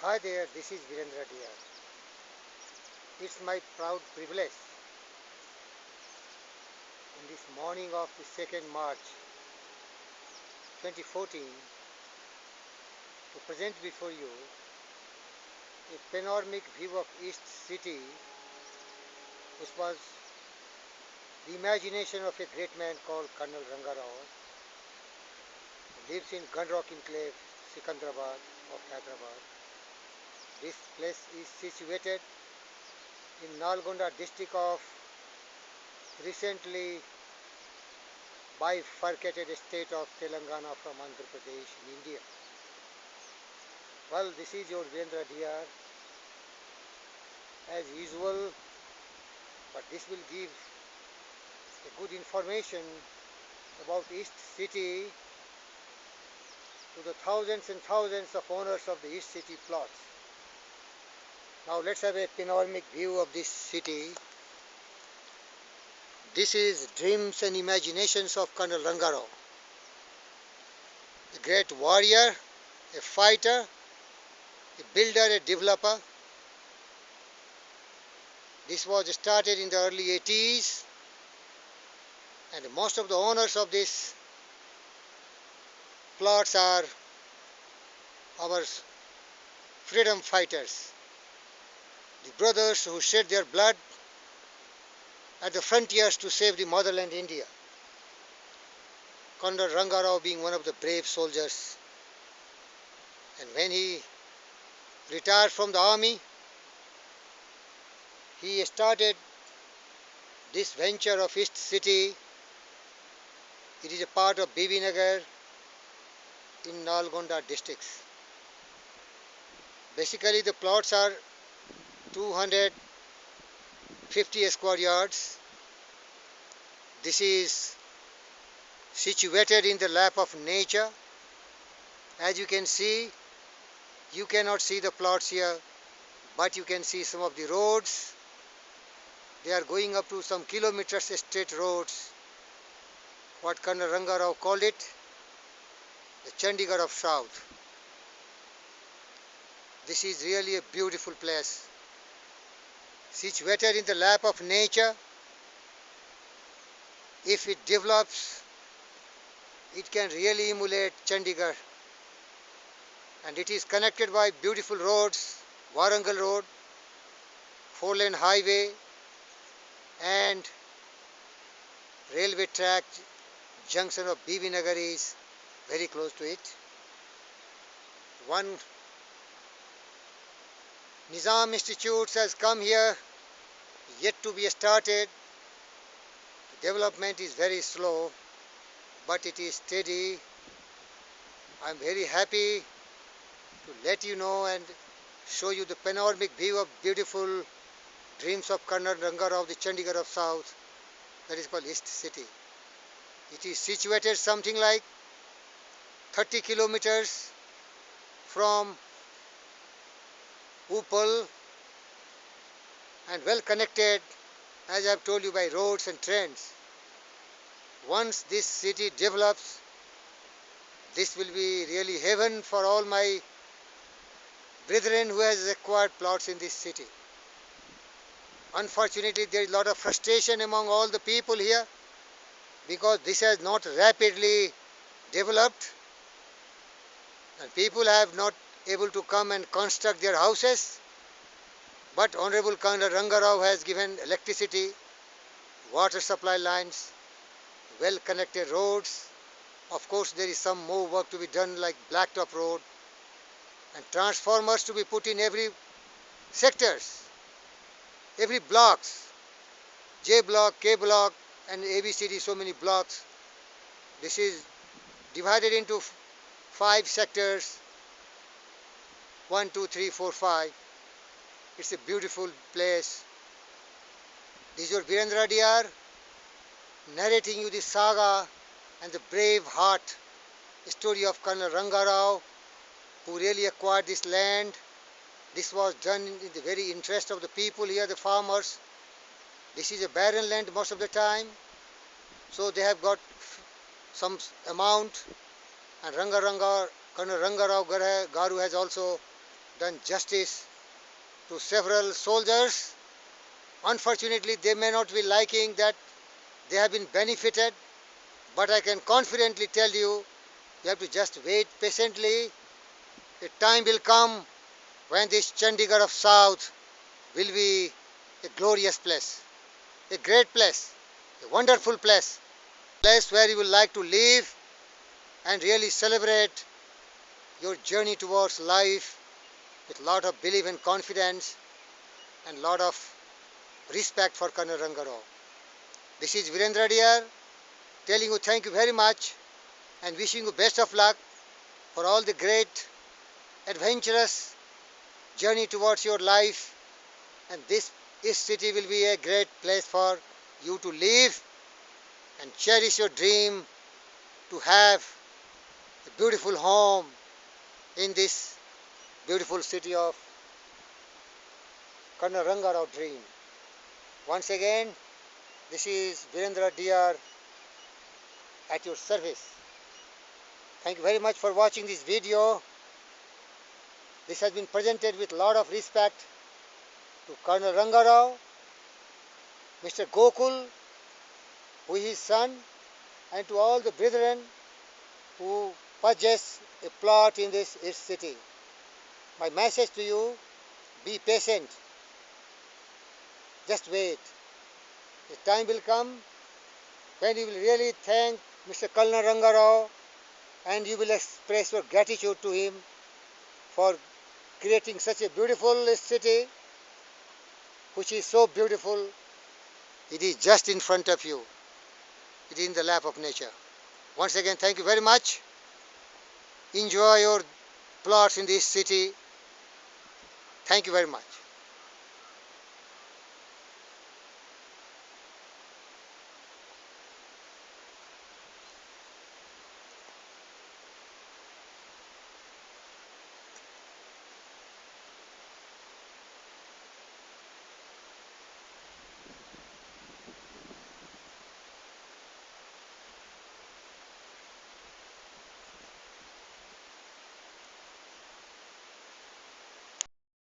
Hi there, this is Virendra Diyar. It's my proud privilege in this morning of the 2nd March 2014 to present before you a panoramic view of East City, which was the imagination of a great man called Colonel Ranga Rao, who lives in Gandrock Enclave, Sikandrabad of Hyderabad. This place is situated in Nalgonda district of recently bifurcated state of Telangana from Andhra Pradesh in India. Well, this is your Virendra Diyar as usual, but this will give a good information about East City to the thousands and thousands of owners of the East City plots. Now let's have a panoramic view of this city. This is dreams and imaginations of Colonel Ranga Rao, a great warrior, a fighter, a builder, a developer. This was started in the early 80s, and most of the owners of these plots are our freedom fighters, the brothers who shed their blood at the frontiers to save the motherland India. Colonel Ranga Rao being one of the brave soldiers, and when he retired from the army, he started this venture of East City. It is a part of Bibinagar in Nalgonda districts. Basically the plots are 250 square yards. This is situated in the lap of nature. As you can see, you cannot see the plots here, but you can see some of the roads. They are going up to some kilometers straight roads, what Colonel Ranga Rao called it, the Chandigarh of South. This is really a beautiful place, situated in the lap of nature. If it develops, it can really emulate Chandigarh, and it is connected by beautiful roads, Warangal Road, 4-lane highway, and railway track. Junction of Bibinagar is very close to it. One Nizam Institute has come here, yet to be started. The development is very slow, but it is steady. I am very happy to let you know and show you the panoramic view of beautiful dreams of Colonel Ranga Rao, the Chandigarh of South, that is called East City. It is situated something like 30 kilometers from Uppal and well connected, as I have told you, by roads and trains. Once this city develops, this will be really heaven for all my brethren who has acquired plots in this city. Unfortunately, there is a lot of frustration among all the people here because this has not rapidly developed, and people have not able to come and construct their houses. But Honorable Colonel Ranga Rao has given electricity, water supply lines, well connected roads. Of course, there is some more work to be done, like blacktop road, and transformers to be put in every sectors, every blocks, J block, K block, and ABCD, so many blocks. This is divided into 5 sectors, 1, 2, 3, 4, 5. It's a beautiful place. This is your Virendra Diyar narrating you the saga and the brave heart story of Colonel Ranga Rao, who really acquired this land. This was done in the very interest of the people here, the farmers. This is a barren land most of the time, so they have got some amount, and Colonel Ranga Rao Garu has also done justice to several soldiers. Unfortunately, they may not be liking that they have been benefited, but I can confidently tell you, you have to just wait patiently. A time will come when this Chandigarh of South will be a glorious place, a great place, a wonderful place where you will like to live and really celebrate your journey towards life with lot of belief and confidence and lot of respect for Colonel Rangarao. This is Virendra Dear telling you thank you very much and wishing you best of luck for all the great adventurous journey towards your life, and this city will be a great place for you to live and cherish your dream to have a beautiful home in this beautiful city of Colonel Rangarao dream. Once again, this is Virendra Dear at your service. Thank you very much for watching this video. This has been presented with a lot of respect to Colonel Rangarao, Mr. Gokul, who is his son, and to all the brethren who purchased a plot in this city. My message to you, be patient. Just wait. The time will come when you will really thank Mr. Colonel Rangarao and you will express your gratitude to him for creating such a beautiful city, which is so beautiful. It is just in front of you. It is in the lap of nature. Once again, thank you very much. Enjoy your plots in this city. Thank you very much.